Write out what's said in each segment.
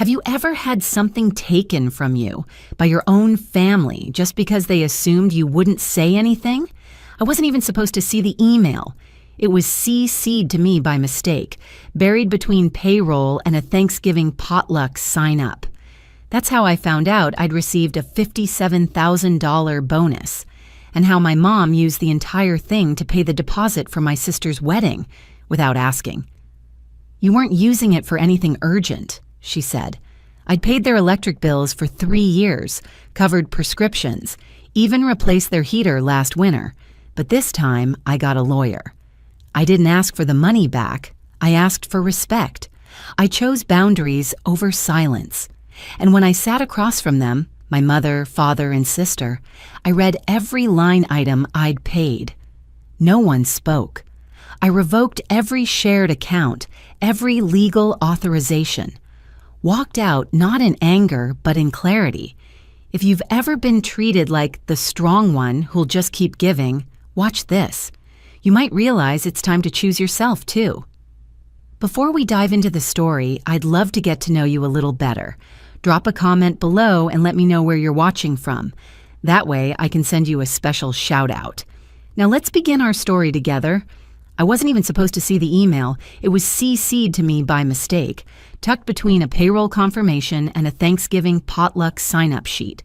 Have you ever had something taken from you by your own family just because they assumed you wouldn't say anything? I wasn't even supposed to see the email. It was CC'd to me by mistake, buried between payroll and a Thanksgiving potluck sign-up. That's how I found out I'd received a $57,000 bonus, and how my mom used the entire thing to pay the deposit for my sister's wedding without asking. "You weren't using it for anything urgent," she said. "I'd paid their electric bills for 3 years, covered prescriptions, even replaced their heater last winter, but this time I got a lawyer. I didn't ask for the money back, I asked for respect. I chose boundaries over silence. And when I sat across from them, my mother, father, and sister, I read every line item I'd paid. No one spoke. I revoked every shared account, every legal authorization. Walked out not in anger, but in clarity. If you've ever been treated like the strong one who'll just keep giving, watch this. You might realize it's time to choose yourself, too. Before we dive into the story, I'd love to get to know you a little better. Drop a comment below and let me know where you're watching from. That way, I can send you a special shout-out. Now let's begin our story together. I wasn't even supposed to see the email. It was CC'd to me by mistake, tucked between a payroll confirmation and a Thanksgiving potluck sign-up sheet.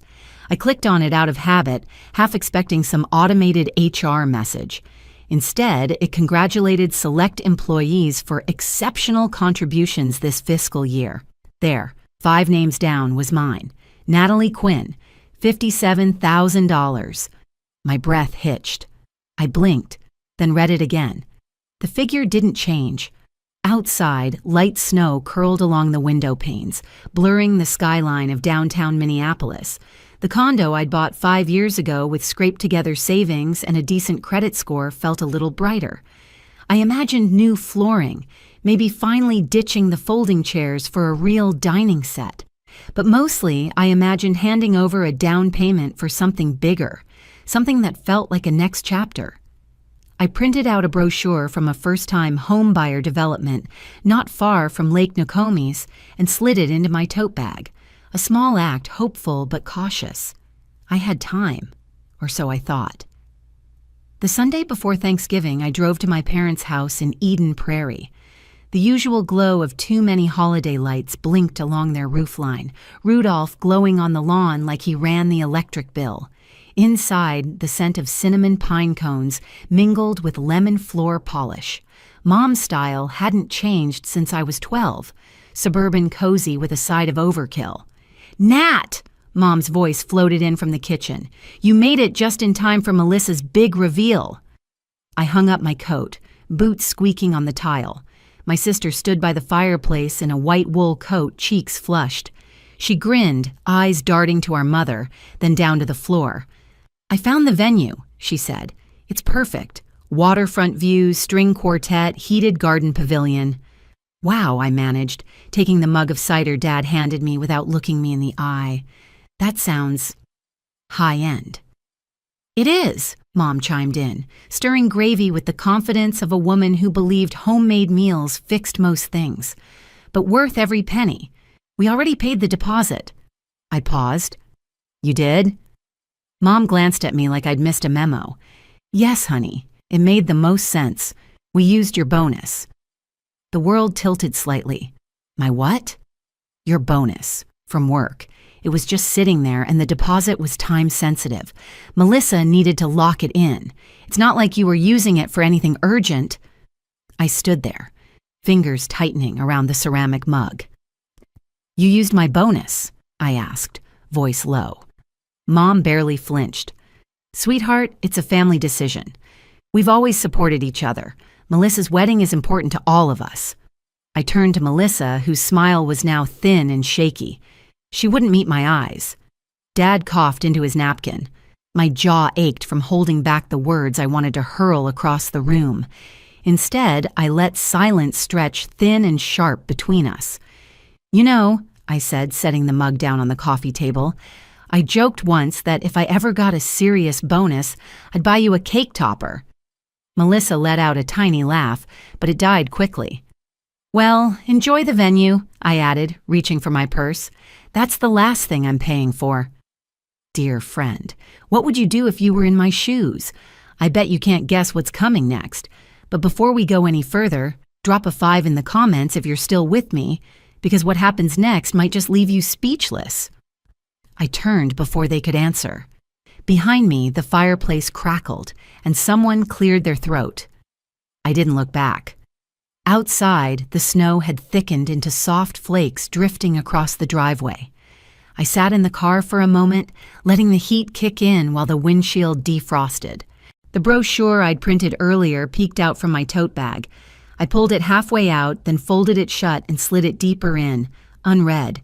I clicked on it out of habit, half expecting some automated HR message. Instead, it congratulated select employees for exceptional contributions this fiscal year. There, 5 names down, was mine. Natalie Quinn, $57,000. My breath hitched. I blinked, then read it again. The figure didn't change. Outside, light snow curled along the window panes, blurring the skyline of downtown Minneapolis. The condo I'd bought 5 years ago with scraped-together savings and a decent credit score felt a little brighter. I imagined new flooring, maybe finally ditching the folding chairs for a real dining set. But mostly, I imagined handing over a down payment for something bigger, something that felt like a next chapter. I printed out a brochure from a first-time homebuyer development not far from Lake Nokomis and slid it into my tote bag. A small act, hopeful but cautious. I had time, or so I thought. The Sunday before Thanksgiving, I drove to my parents' house in Eden Prairie. The usual glow of too many holiday lights blinked along their roofline, Rudolph glowing on the lawn like he ran the electric bill. Inside, the scent of cinnamon pine cones mingled with lemon floor polish. Mom's style hadn't changed since I was 12, suburban cozy with a side of overkill. "Nat!" Mom's voice floated in from the kitchen. "You made it just in time for Melissa's big reveal." I hung up my coat, boots squeaking on the tile. My sister stood by the fireplace in a white wool coat, cheeks flushed. She grinned, eyes darting to our mother, then down to the floor. "I found the venue," she said. "It's perfect. Waterfront views, string quartet, heated garden pavilion." "Wow," I managed, taking the mug of cider Dad handed me without looking me in the eye. "That sounds high-end." "It is," Mom chimed in, stirring gravy with the confidence of a woman who believed homemade meals fixed most things. "But worth every penny. We already paid the deposit." I paused. "You did?" Mom glanced at me like I'd missed a memo. "Yes, honey. It made the most sense. We used your bonus." The world tilted slightly. "My what?" "Your bonus. From work. It was just sitting there and the deposit was time-sensitive. Melissa needed to lock it in. It's not like you were using it for anything urgent." I stood there, fingers tightening around the ceramic mug. "You used my bonus?" I asked, voice low. Mom barely flinched. "Sweetheart, it's a family decision. We've always supported each other. Melissa's wedding is important to all of us." I turned to Melissa, whose smile was now thin and shaky. She wouldn't meet my eyes. Dad coughed into his napkin. My jaw ached from holding back the words I wanted to hurl across the room. Instead, I let silence stretch thin and sharp between us. "You know," I said, setting the mug down on the coffee table, "I joked once that if I ever got a serious bonus, I'd buy you a cake topper." Melissa let out a tiny laugh, but it died quickly. Well, enjoy the venue, I added, reaching for my purse. That's the last thing I'm paying for. Dear friend, what would you do if you were in my shoes? I bet you can't guess what's coming next. But before we go any further, drop a 5 in the comments if you're still with me, because what happens next might just leave you speechless. I turned before they could answer. Behind me, the fireplace crackled, and someone cleared their throat. I didn't look back. Outside, the snow had thickened into soft flakes drifting across the driveway. I sat in the car for a moment, letting the heat kick in while the windshield defrosted. The brochure I'd printed earlier peeked out from my tote bag. I pulled it halfway out, then folded it shut and slid it deeper in, unread.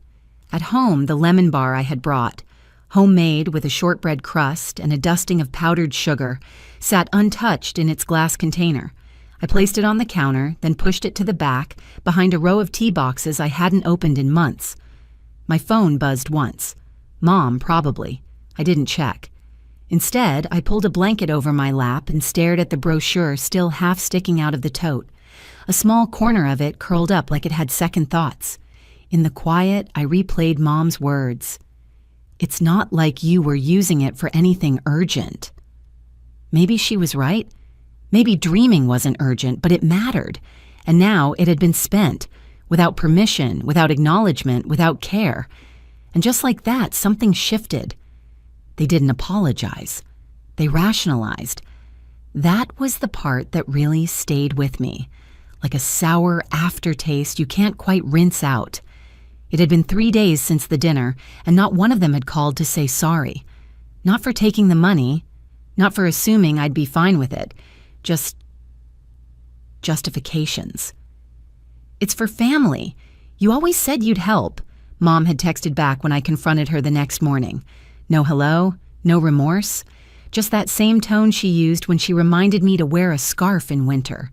At home, the lemon bar I had brought, homemade with a shortbread crust and a dusting of powdered sugar, sat untouched in its glass container. I placed it on the counter, then pushed it to the back, behind a row of tea boxes I hadn't opened in months. My phone buzzed once. Mom, probably. I didn't check. Instead, I pulled a blanket over my lap and stared at the brochure still half sticking out of the tote. A small corner of it curled up like it had second thoughts. In the quiet, I replayed Mom's words. It's not like you were using it for anything urgent. Maybe she was right. Maybe dreaming wasn't urgent, but it mattered. And now it had been spent, without permission, without acknowledgement, without care. And just like that, something shifted. They didn't apologize. They rationalized. That was the part that really stayed with me, like a sour aftertaste you can't quite rinse out. It had been 3 days since the dinner, and not one of them had called to say sorry. Not for taking the money, not for assuming I'd be fine with it. Just justifications. It's for family. You always said you'd help, Mom had texted back when I confronted her the next morning. No hello, no remorse, just that same tone she used when she reminded me to wear a scarf in winter.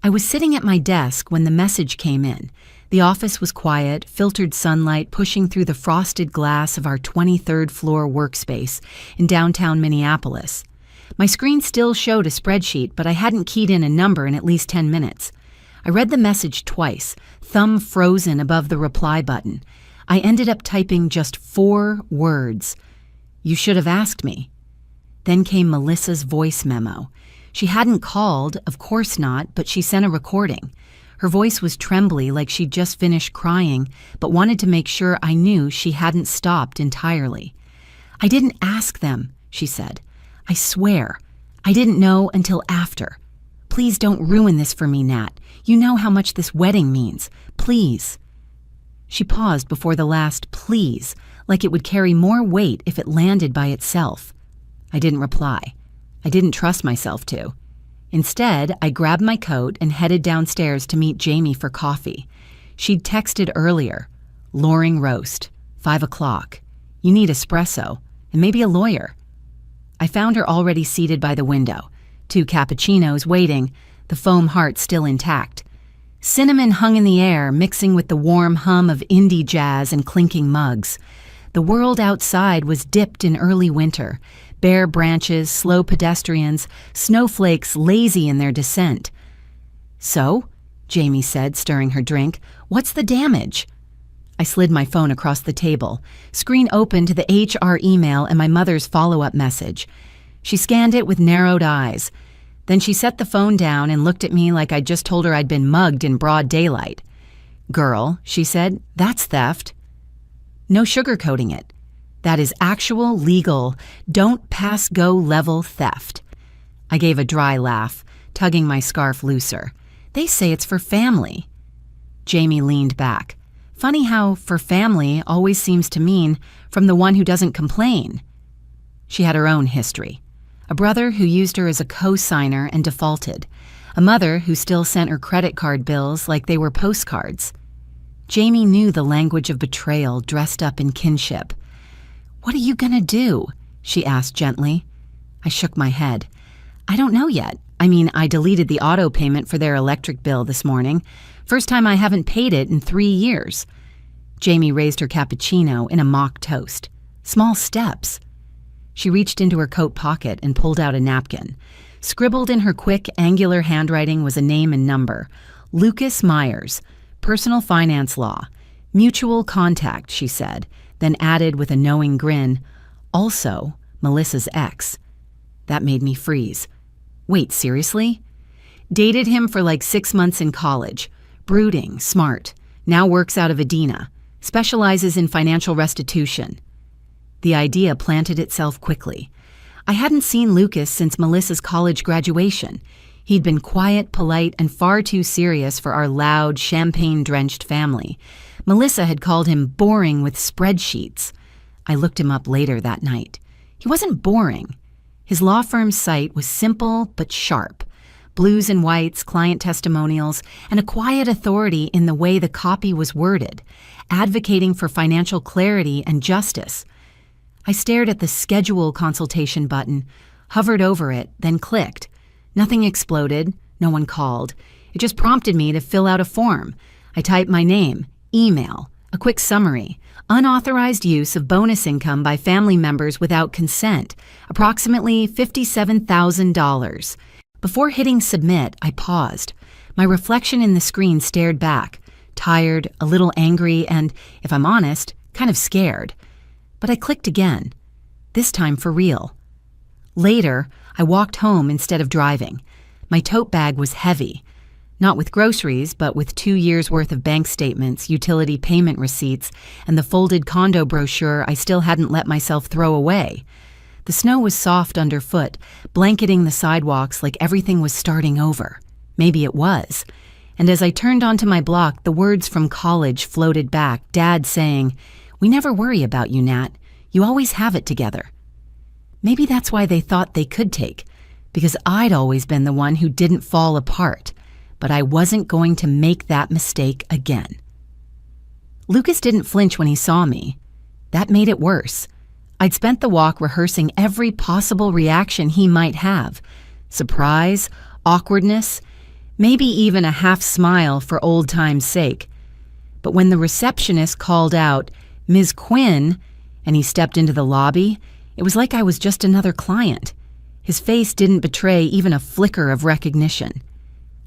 I was sitting at my desk when the message came in. The office was quiet, filtered sunlight pushing through the frosted glass of our 23rd floor workspace in downtown Minneapolis. My screen still showed a spreadsheet, but I hadn't keyed in a number in at least 10 minutes. I read the message twice, thumb frozen above the reply button. I ended up typing just 4 words. You should have asked me. Then came Melissa's voice memo. She hadn't called, of course not, but she sent a recording. Her voice was trembly like she'd just finished crying, but wanted to make sure I knew she hadn't stopped entirely. I didn't ask them, she said. I swear, I didn't know until after. Please don't ruin this for me, Nat. You know how much this wedding means. Please. She paused before the last please, like it would carry more weight if it landed by itself. I didn't reply. I didn't trust myself to. Instead, I grabbed my coat and headed downstairs to meet Jamie for coffee. She'd texted earlier. Loring roast, 5 o'clock. You need espresso, and maybe a lawyer. I found her already seated by the window, 2 cappuccinos waiting, the foam heart still intact. Cinnamon hung in the air, mixing with the warm hum of indie jazz and clinking mugs. The world outside was dipped in early winter, bare branches, slow pedestrians, snowflakes lazy in their descent. So, Jamie said, stirring her drink, what's the damage? I slid my phone across the table, screen open to the HR email and my mother's follow-up message. She scanned it with narrowed eyes. Then she set the phone down and looked at me like I'd just told her I'd been mugged in broad daylight. Girl, she said, that's theft. No sugarcoating it. That is actual, legal, don't pass go level theft. I gave a dry laugh, tugging my scarf looser. They say it's for family. Jamie leaned back. Funny how for family always seems to mean from the one who doesn't complain. She had her own history. A brother who used her as a co-signer and defaulted. A mother who still sent her credit card bills like they were postcards. Jamie knew the language of betrayal dressed up in kinship. What are you gonna do? She asked gently. I shook my head. I don't know yet. I mean, I deleted the auto payment for their electric bill this morning. First time I haven't paid it in 3 years. Jamie raised her cappuccino in a mock toast. Small steps. She reached into her coat pocket and pulled out a napkin. Scribbled in her quick, angular handwriting was a name and number. Lucas Myers, personal finance law. Mutual contact, she said, then added with a knowing grin, also Melissa's ex. That made me freeze. Wait, seriously? Dated him for like 6 months in college. Brooding, smart. Now works out of Edina. Specializes in financial restitution. The idea planted itself quickly. I hadn't seen Lucas since Melissa's college graduation. He'd been quiet, polite, and far too serious for our loud, champagne-drenched family. Melissa had called him boring with spreadsheets. I looked him up later that night. He wasn't boring. His law firm's site was simple but sharp. Blues and whites, client testimonials, and a quiet authority in the way the copy was worded, advocating for financial clarity and justice. I stared at the schedule consultation button, hovered over it, then clicked. Nothing exploded, no one called. It just prompted me to fill out a form. I typed my name, email, a quick summary, unauthorized use of bonus income by family members without consent, approximately $57,000. Before hitting submit, I paused. My reflection in the screen stared back, tired, a little angry, and, if I'm honest, kind of scared. But I clicked again, this time for real. Later, I walked home instead of driving. My tote bag was heavy. Not with groceries, but with 2 years' worth of bank statements, utility payment receipts, and the folded condo brochure I still hadn't let myself throw away. The snow was soft underfoot, blanketing the sidewalks like everything was starting over. Maybe it was. And as I turned onto my block, the words from college floated back, Dad saying, "We never worry about you, Nat. You always have it together." Maybe that's why they thought they could take, because I'd always been the one who didn't fall apart. But I wasn't going to make that mistake again. Lucas didn't flinch when he saw me. That made it worse. I'd spent the walk rehearsing every possible reaction he might have. Surprise, awkwardness, maybe even a half smile for old time's sake. But when the receptionist called out, "Ms. Quinn," and he stepped into the lobby, it was like I was just another client. His face didn't betray even a flicker of recognition.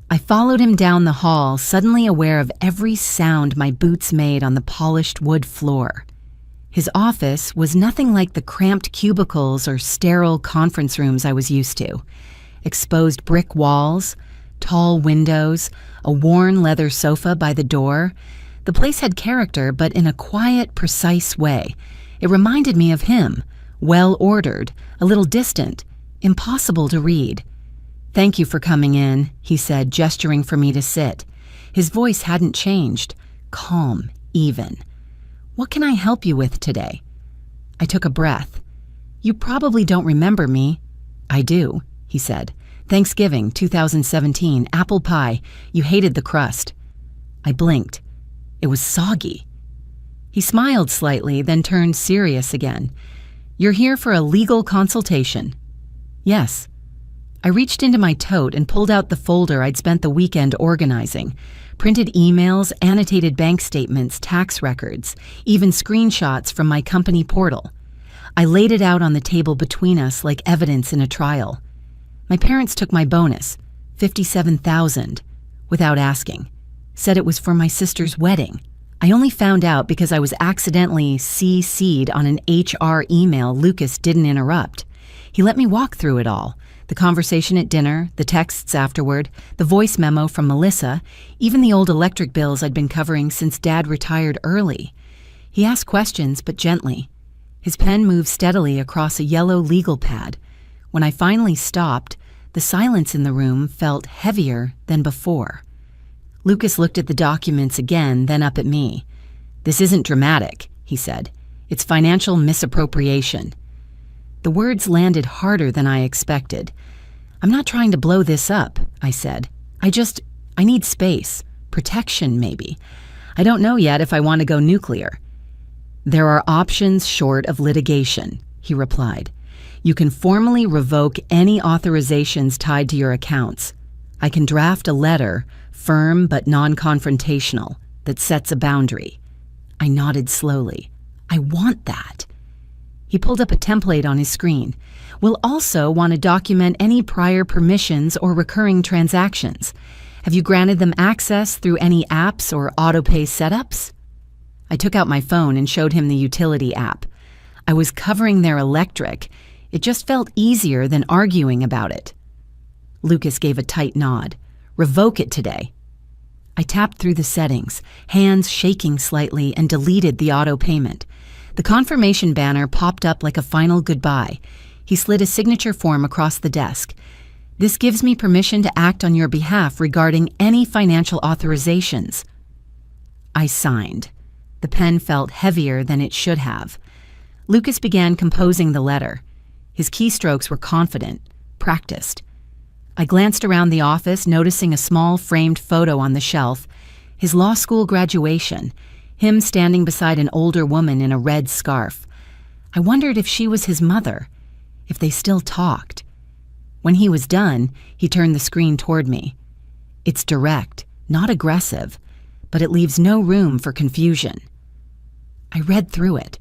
I followed him down the hall, suddenly aware of every sound my boots made on the polished wood floor. His office was nothing like the cramped cubicles or sterile conference rooms I was used to. Exposed brick walls, tall windows, a worn leather sofa by the door. The place had character, but in a quiet, precise way. It reminded me of him, well-ordered, a little distant, impossible to read. "Thank you for coming in," he said, gesturing for me to sit. His voice hadn't changed, calm, even. "What can I help you with today?" I took a breath. "You probably don't remember me." "I do," he said. "Thanksgiving, 2017, apple pie. You hated the crust." I blinked. It was soggy. He smiled slightly, then turned serious again. "You're here for a legal consultation." "Yes." I reached into my tote and pulled out the folder I'd spent the weekend organizing. Printed emails, annotated bank statements, tax records, even screenshots from my company portal. I laid it out on the table between us like evidence in a trial. My parents took my bonus, $57,000, without asking. Said it was for my sister's wedding. I only found out because I was accidentally CC'd on an HR email Lucas didn't interrupt. He let me walk through it all. The conversation at dinner, the texts afterward, the voice memo from Melissa, even the old electric bills I'd been covering since Dad retired early. He asked questions, but gently. His pen moved steadily across a yellow legal pad. When I finally stopped, the silence in the room felt heavier than before. Lucas looked at the documents again, then up at me. "This isn't dramatic," he said. "It's financial misappropriation." The words landed harder than I expected. "I'm not trying to blow this up," I said. I need space. Protection, maybe. I don't know yet if I want to go nuclear." "There are options short of litigation," he replied. "You can formally revoke any authorizations tied to your accounts. I can draft a letter, firm but non-confrontational, that sets a boundary." I nodded slowly. I want that. He pulled up a template on his screen. "We'll also want to document any prior permissions or recurring transactions. Have you granted them access through any apps or autopay setups? I took out my phone and showed him the utility app. I was covering their electric. It just felt easier than arguing about it. Lucas gave a tight nod. Revoke it today. I tapped through the settings, hands shaking slightly, and deleted the auto payment. The confirmation banner popped up like a final goodbye. He slid a signature form across the desk. This gives me permission to act on your behalf regarding any financial authorizations. I signed. The pen felt heavier than it should have. Lucas began composing the letter. His keystrokes were confident, practiced. I glanced around the office, noticing a small framed photo on the shelf. His law school graduation, him standing beside an older woman in a red scarf. I wondered if she was his mother, if they still talked. When he was done, he turned the screen toward me. It's direct, not aggressive, but it leaves no room for confusion. I read through it.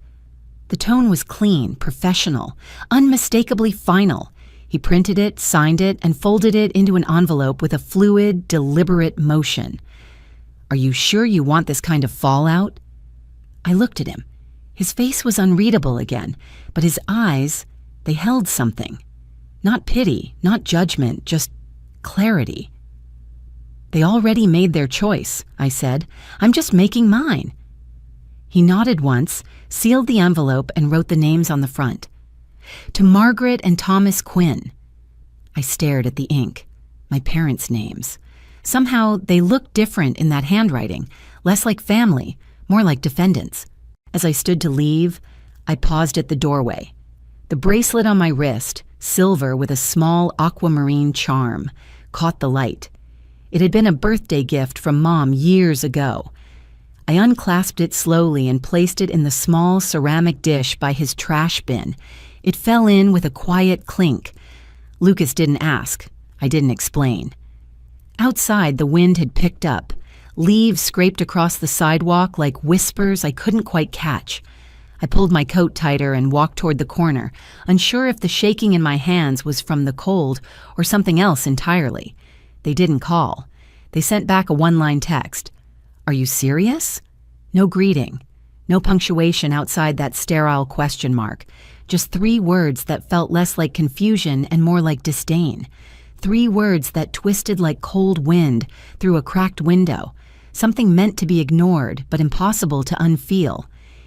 The tone was clean, professional, unmistakably final. He printed it, signed it, and folded it into an envelope with a fluid, deliberate motion. Are you sure you want this kind of fallout? I looked at him. His face was unreadable again, but his eyes, they held something. Not pity, not judgment, just clarity. They already made their choice, I said. I'm just making mine. He nodded once, sealed the envelope, and wrote the names on the front. To Margaret and Thomas Quinn. I stared at the ink, my parents' names. Somehow they looked different in that handwriting, less like family, more like defendants. As I stood to leave, I paused at the doorway. The bracelet on my wrist, silver with a small aquamarine charm, caught the light. It had been a birthday gift from Mom years ago. I unclasped it slowly and placed it in the small ceramic dish by his trash bin. It fell in with a quiet clink. Lucas didn't ask. I didn't explain. Outside, the wind had picked up. Leaves scraped across the sidewalk like whispers I couldn't quite catch. I pulled my coat tighter and walked toward the corner, unsure if the shaking in my hands was from the cold or something else entirely. They didn't call. They sent back a one-line text. Are you serious? No greeting. No punctuation outside that sterile question mark. Just 3 words that felt less like confusion and more like disdain. 3 words that twisted like cold wind through a cracked window. Something meant to be ignored, but impossible to unfeel.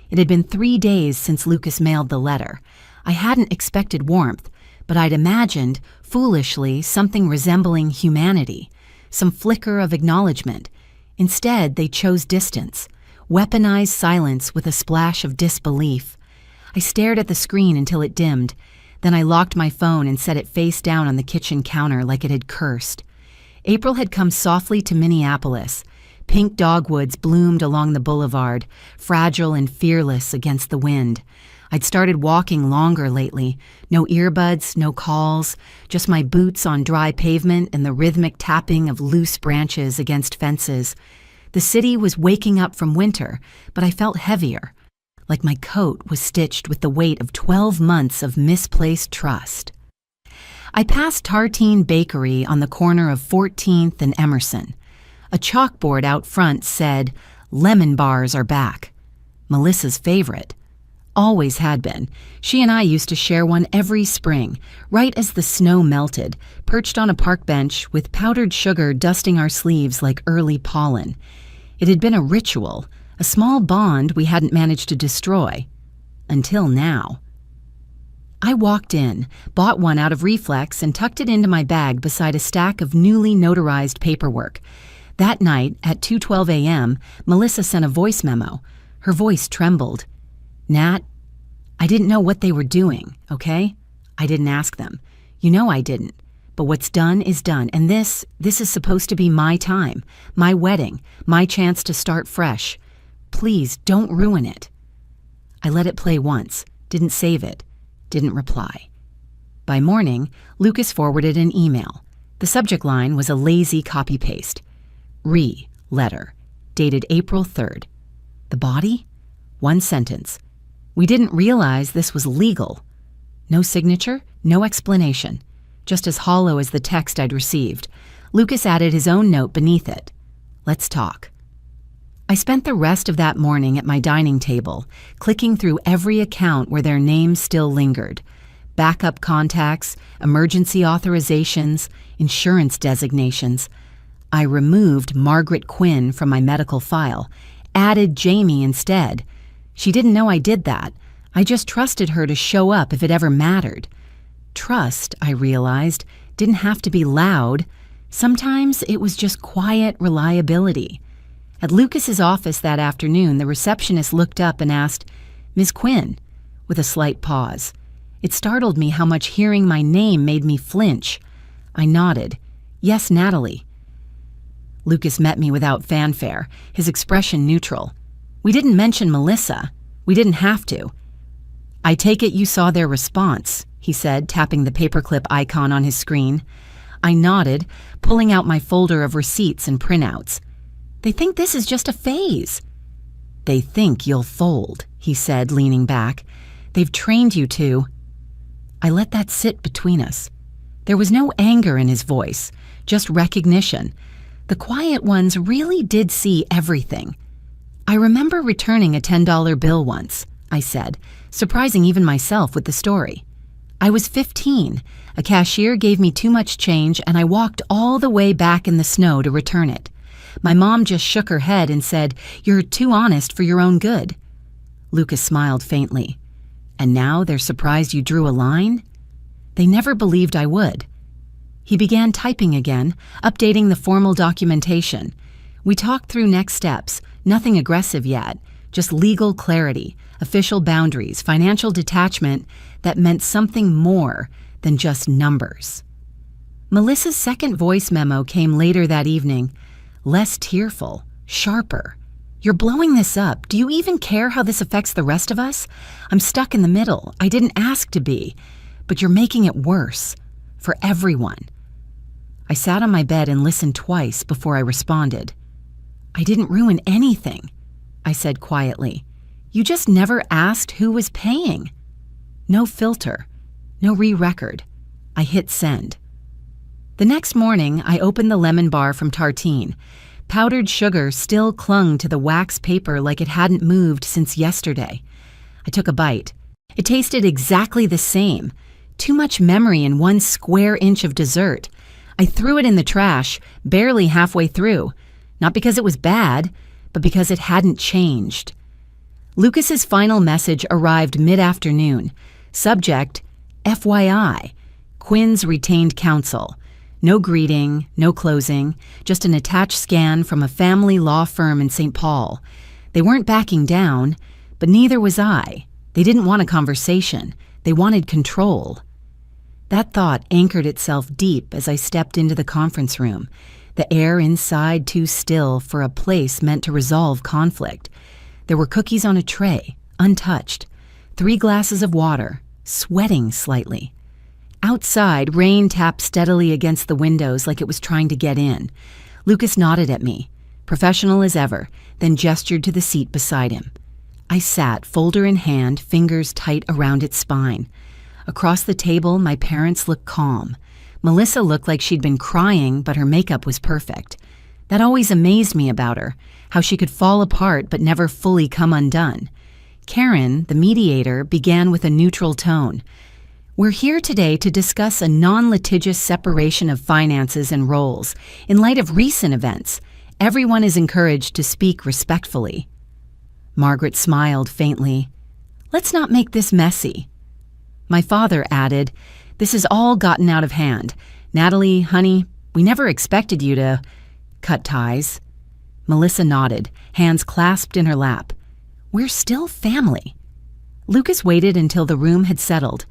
It had been 3 days since Lucas mailed the letter. I hadn't expected warmth, but I'd imagined, foolishly, something resembling humanity. Some flicker of acknowledgement. Instead, they chose distance. Weaponized silence with a splash of disbelief. I stared at the screen until it dimmed. Then I locked my phone and set it face down on the kitchen counter like it had cursed. April had come softly to Minneapolis. Pink dogwoods bloomed along the boulevard, fragile and fearless against the wind. I'd started walking longer lately. No earbuds, no calls, just my boots on dry pavement and the rhythmic tapping of loose branches against fences. The city was waking up from winter, but I felt heavier, like my coat was stitched with the weight of 12 months of misplaced trust. I passed Tartine Bakery on the corner of 14th and Emerson. A chalkboard out front said, "Lemon bars are back." Melissa's favorite. Always had been. She and I used to share one every spring, right as the snow melted, perched on a park bench with powdered sugar dusting our sleeves like early pollen. It had been a ritual, a small bond we hadn't managed to destroy. Until now. I walked in, bought one out of reflex, and tucked it into my bag beside a stack of newly notarized paperwork. That night, at 2:12 a.m., Melissa sent a voice memo. Her voice trembled. Nat, I didn't know what they were doing, okay? I didn't ask them. You know I didn't. But what's done is done, and this is supposed to be my time, my wedding, my chance to start fresh. Please don't ruin it. I let it play once, didn't save it, didn't reply. By morning, Lucas forwarded an email. The subject line was a lazy copy-paste. Letter, dated April 3rd. The body? One sentence. We didn't realize this was legal. No signature, no explanation. Just as hollow as the text I'd received. Lucas added his own note beneath it. Let's talk. I spent the rest of that morning at my dining table, clicking through every account where their names still lingered. Backup contacts, emergency authorizations, insurance designations. I removed Margaret Quinn from my medical file, added Jamie instead. She didn't know I did that. I just trusted her to show up if it ever mattered. Trust, I realized, didn't have to be loud. Sometimes it was just quiet reliability. At Lucas's office that afternoon, the receptionist looked up and asked, "Ms. Quinn," with a slight pause. It startled me how much hearing my name made me flinch. I nodded. "Yes, Natalie." Lucas met me without fanfare, his expression neutral. "We didn't mention Melissa. We didn't have to." "I take it you saw their response," he said, tapping the paperclip icon on his screen. I nodded, pulling out my folder of receipts and printouts. "They think this is just a phase." "They think you'll fold," he said, leaning back. "They've trained you to." I let that sit between us. There was no anger in his voice, just recognition. The quiet ones really did see everything. "I remember returning a $10 bill once," I said, surprising even myself with the story. "I was 15. A cashier gave me too much change and I walked all the way back in the snow to return it. My mom just shook her head and said, 'You're too honest for your own good.'" Lucas smiled faintly. "And now they're surprised you drew a line?" "They never believed I would." He began typing again, updating the formal documentation. We talked through next steps, nothing aggressive yet, just legal clarity, official boundaries, financial detachment that meant something more than just numbers. Melissa's second voice memo came later that evening, less tearful, sharper. "You're blowing this up. Do you even care how this affects the rest of us? I'm stuck in the middle. I didn't ask to be, but you're making it worse. For everyone." I sat on my bed and listened twice before I responded. "I didn't ruin anything," I said quietly. "You just never asked who was paying." No filter, no re-record. I hit send. The next morning, I opened the lemon bar from Tartine. Powdered sugar still clung to the wax paper like it hadn't moved since yesterday. I took a bite. It tasted exactly the same. Too much memory in one square inch of dessert. I threw it in the trash, barely halfway through. Not because it was bad, but because it hadn't changed. Lucas's final message arrived mid-afternoon. Subject, FYI, Quinn's retained counsel. No greeting, no closing, just an attached scan from a family law firm in St. Paul. They weren't backing down, but neither was I. They didn't want a conversation. They wanted control. That thought anchored itself deep as I stepped into the conference room, the air inside too still for a place meant to resolve conflict. There were cookies on a tray, untouched, 3 glasses of water, sweating slightly. Outside, rain tapped steadily against the windows like it was trying to get in. Lucas nodded at me, professional as ever, then gestured to the seat beside him. I sat, folder in hand, fingers tight around its spine. Across the table, my parents looked calm. Melissa looked like she'd been crying, but her makeup was perfect. That always amazed me about her, how she could fall apart but never fully come undone. Karen, the mediator, began with a neutral tone. "We're here today to discuss a non-litigious separation of finances and roles. In light of recent events, everyone is encouraged to speak respectfully." Margaret smiled faintly. "Let's not make this messy." My father added, "This has all gotten out of hand. Natalie, honey, we never expected you to cut ties." Melissa nodded, hands clasped in her lap. "We're still family." Lucas waited until the room had settled.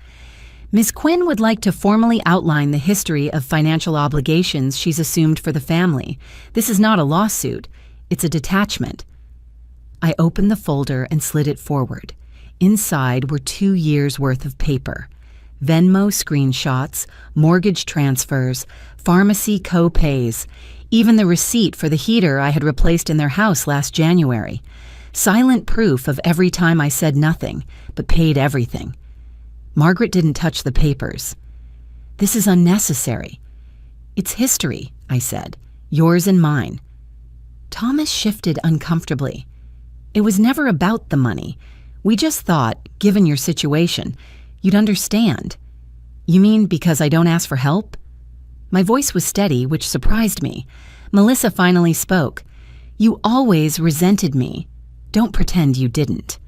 "Ms. Quinn would like to formally outline the history of financial obligations she's assumed for the family. This is not a lawsuit. It's a detachment." I opened the folder and slid it forward. Inside were 2 years' worth of paper. Venmo screenshots, mortgage transfers, pharmacy co-pays, even the receipt for the heater I had replaced in their house last January. Silent proof of every time I said nothing, but paid everything. Margaret didn't touch the papers. "This is unnecessary." "It's history," I said. Yours and mine. Thomas shifted uncomfortably. It was never about the money. We just thought, given your situation, you'd understand. You mean because I don't ask for help? My voice was steady, which surprised me. Melissa finally spoke. You always resented me. Don't pretend you didn't.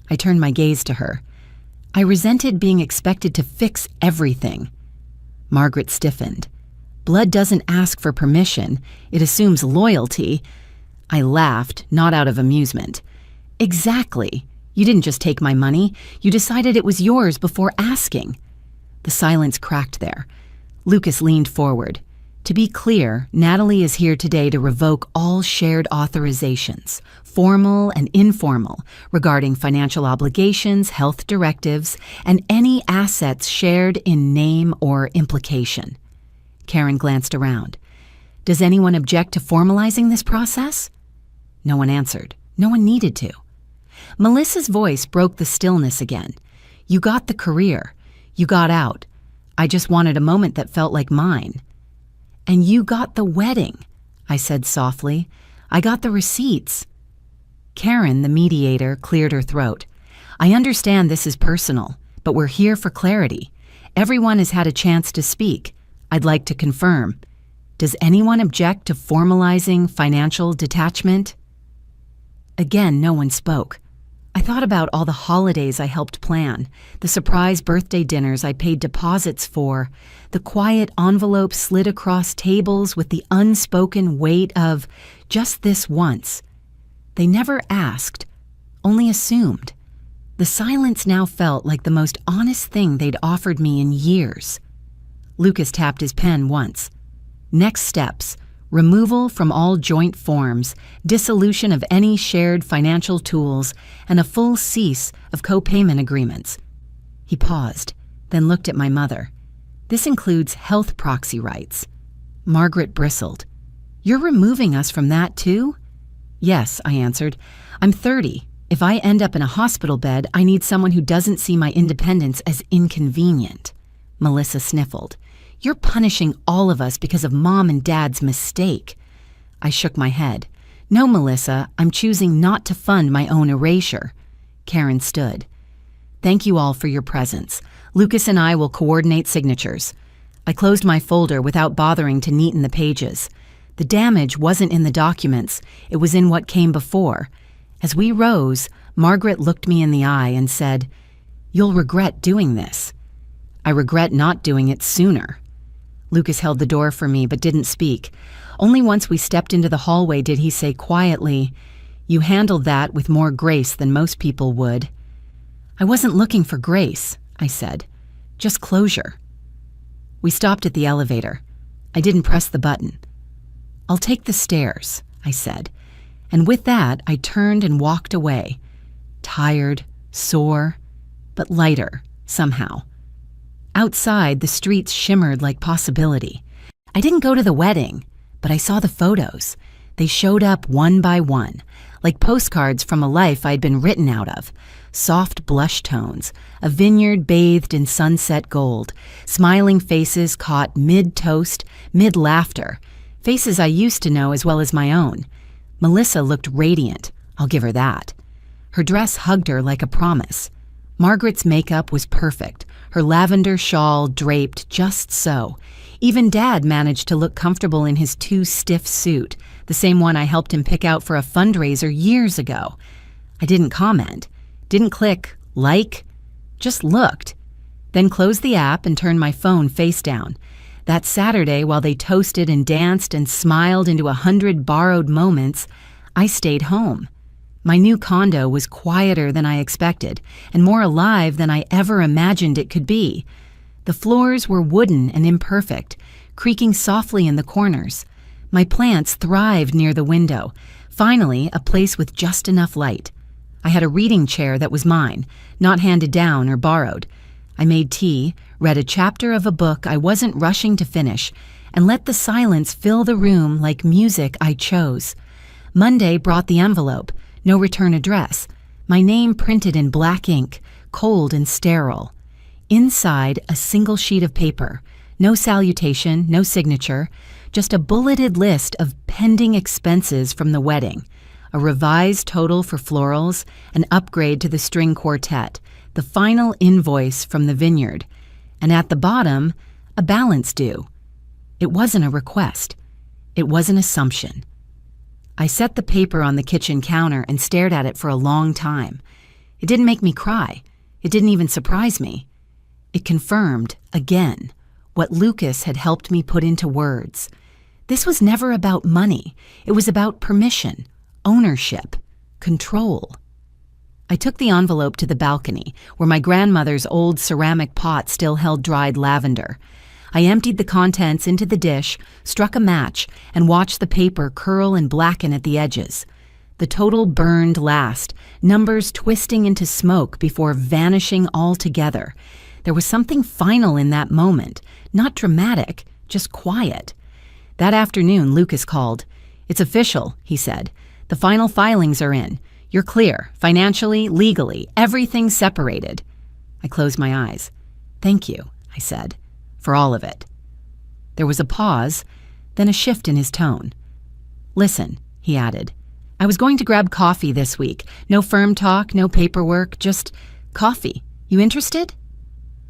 I turned my gaze to her. I resented being expected to fix everything. Margaret stiffened. Blood doesn't ask for permission. It assumes loyalty. I laughed, not out of amusement. Exactly. You didn't just take my money. You decided it was yours before asking. The silence cracked there. Lucas leaned forward. To be clear, Natalie is here today to revoke all shared authorizations, formal and informal, regarding financial obligations, health directives, and any assets shared in name or implication. Karen glanced around. Does anyone object to formalizing this process? No one answered. No one needed to. Melissa's voice broke the stillness again. You got the career. You got out. I just wanted a moment that felt like mine. And you got the wedding, I said softly. I got the receipts. Karen, the mediator, cleared her throat. I understand this is personal, but we're here for clarity. Everyone has had a chance to speak. I'd like to confirm. Does anyone object to formalizing financial detachment? Again, no one spoke. I thought about all the holidays I helped plan, the surprise birthday dinners I paid deposits for, the quiet envelopes slid across tables with the unspoken weight of just this once. They never asked, only assumed. The silence now felt like the most honest thing they'd offered me in years. Lucas tapped his pen once. Next steps. Removal from all joint forms, dissolution of any shared financial tools, and a full cease of co-payment agreements. He paused, then looked at my mother. This includes health proxy rights. Margaret bristled. You're removing us from that too? Yes, I answered. I'm 30. If I end up in a hospital bed, I need someone who doesn't see my independence as inconvenient. Melissa sniffled. You're punishing all of us because of Mom and Dad's mistake. I shook my head. No, Melissa, I'm choosing not to fund my own erasure. Karen stood. Thank you all for your presence. Lucas and I will coordinate signatures. I closed my folder without bothering to neaten the pages. The damage wasn't in the documents. It was in what came before. As we rose, Margaret looked me in the eye and said, You'll regret doing this. I regret not doing it sooner. Lucas held the door for me but didn't speak. Only once we stepped into the hallway did he say quietly, You handled that with more grace than most people would. I wasn't looking for grace, I said. Just closure. We stopped at the elevator. I didn't press the button. I'll take the stairs, I said. And with that, I turned and walked away. Tired, sore, but lighter, somehow. Outside, the streets shimmered like possibility. I didn't go to the wedding, but I saw the photos. They showed up one by one, like postcards from a life I'd been written out of. Soft blush tones, a vineyard bathed in sunset gold, smiling faces caught mid-toast, mid-laughter, faces I used to know as well as my own. Melissa looked radiant, I'll give her that. Her dress hugged her like a promise. Margaret's makeup was perfect, her lavender shawl draped just so. Even Dad managed to look comfortable in his too-stiff suit, the same one I helped him pick out for a fundraiser years ago. I didn't comment, didn't click like, just looked. Then closed the app and turned my phone face down. That Saturday, while they toasted and danced and smiled into 100 borrowed moments, I stayed home. My new condo was quieter than I expected and more alive than I ever imagined it could be. The floors were wooden and imperfect, creaking softly in the corners. My plants thrived near the window, finally a place with just enough light. I had a reading chair that was mine, not handed down or borrowed. I made tea, read a chapter of a book I wasn't rushing to finish, and let the silence fill the room like music I chose. Monday brought the envelope. No return address. My name printed in black ink, cold and sterile. Inside, a single sheet of paper. No salutation, no signature. just a bulleted list of pending expenses from the wedding, a revised total for florals, an upgrade to the string quartet, the final invoice from the vineyard, and at the bottom, a balance due. It wasn't a request. It was an assumption. I set the paper on the kitchen counter and stared at it for a long time. It didn't make me cry. It didn't even surprise me. It confirmed, again, what Lucas had helped me put into words. This was never about money. It was about permission, ownership, control. I took the envelope to the balcony, where my grandmother's old ceramic pot still held dried lavender. I emptied the contents into the dish, struck a match, and watched the paper curl and blacken at the edges. The total burned last, numbers twisting into smoke before vanishing altogether. There was something final in that moment, not dramatic, just quiet. That afternoon, Lucas called. "It's official," he said. "The final filings are in. You're clear, financially, legally, everything's separated." I closed my eyes. "Thank you," I said, "for all of it." There was a pause, then a shift in his tone. "Listen," he added, "I was going to grab coffee this week. No firm talk, no paperwork, just coffee. You interested?"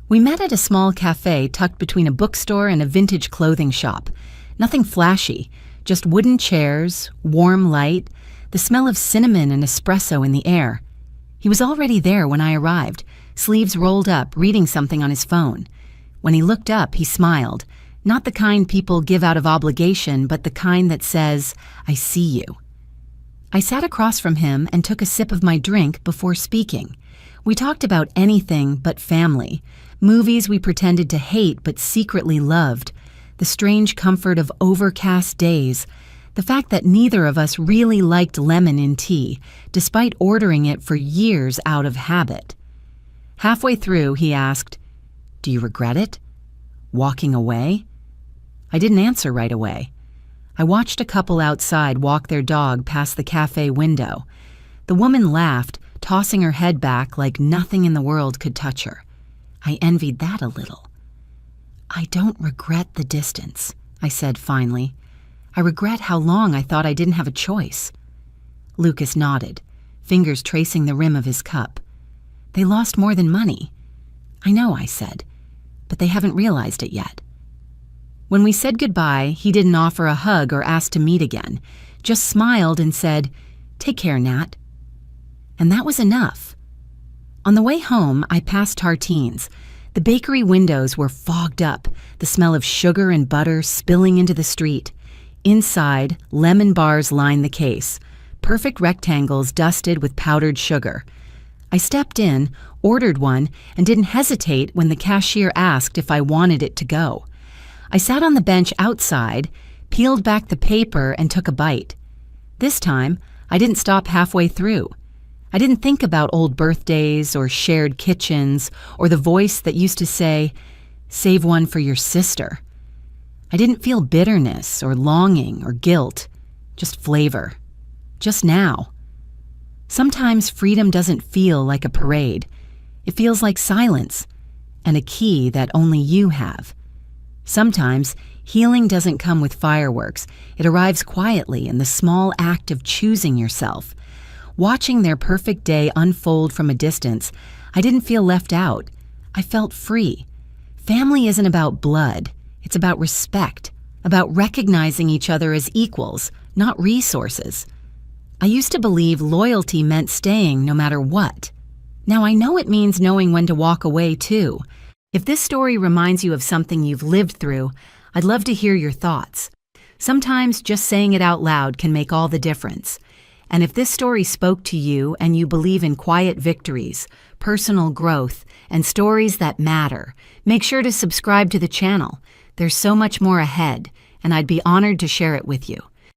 We met at a small cafe tucked between a bookstore and a vintage clothing shop. Nothing flashy, just wooden chairs, warm light, the smell of cinnamon and espresso in the air. He was already there when I arrived, sleeves rolled up, reading something on his phone. When he looked up, he smiled, not the kind people give out of obligation, but the kind that says, "I see you." I sat across from him and took a sip of my drink before speaking. We talked about anything but family, movies we pretended to hate but secretly loved, the strange comfort of overcast days, the fact that neither of us really liked lemon in tea, despite ordering it for years out of habit. Halfway through, he asked, "Do you regret it? Walking away?" I didn't answer right away. I watched a couple outside walk their dog past the cafe window. The woman laughed, tossing her head back like nothing in the world could touch her. I envied that a little. "I don't regret the distance," I said finally. "I regret how long I thought I didn't have a choice." Lucas nodded, fingers tracing the rim of his cup. "They lost more than money." "I know," I said, "but they haven't realized it yet." When we said goodbye, he didn't offer a hug or ask to meet again, just smiled and said, "Take care, Nat." And that was enough. On the way home, I passed Tartine's. The bakery windows were fogged up, the smell of sugar and butter spilling into the street. Inside, lemon bars lined the case, perfect rectangles dusted with powdered sugar. I stepped in, ordered one, and didn't hesitate when the cashier asked if I wanted it to go. I sat on the bench outside, peeled back the paper, and took a bite. This time, I didn't stop halfway through. I didn't think about old birthdays or shared kitchens or the voice that used to say, "Save one for your sister." I didn't feel bitterness or longing or guilt, just flavor. Just now. Sometimes freedom doesn't feel like a parade. It feels like silence and a key that only you have. Sometimes healing doesn't come with fireworks. It arrives quietly in the small act of choosing yourself. Watching their perfect day unfold from a distance, I didn't feel left out. I felt free. Family isn't about blood. It's about respect, about recognizing each other as equals, not resources. I used to believe loyalty meant staying no matter what. Now I know it means knowing when to walk away too. If this story reminds you of something you've lived through, I'd love to hear your thoughts. Sometimes just saying it out loud can make all the difference. And if this story spoke to you and you believe in quiet victories, personal growth, and stories that matter, make sure to subscribe to the channel. There's so much more ahead, and I'd be honored to share it with you.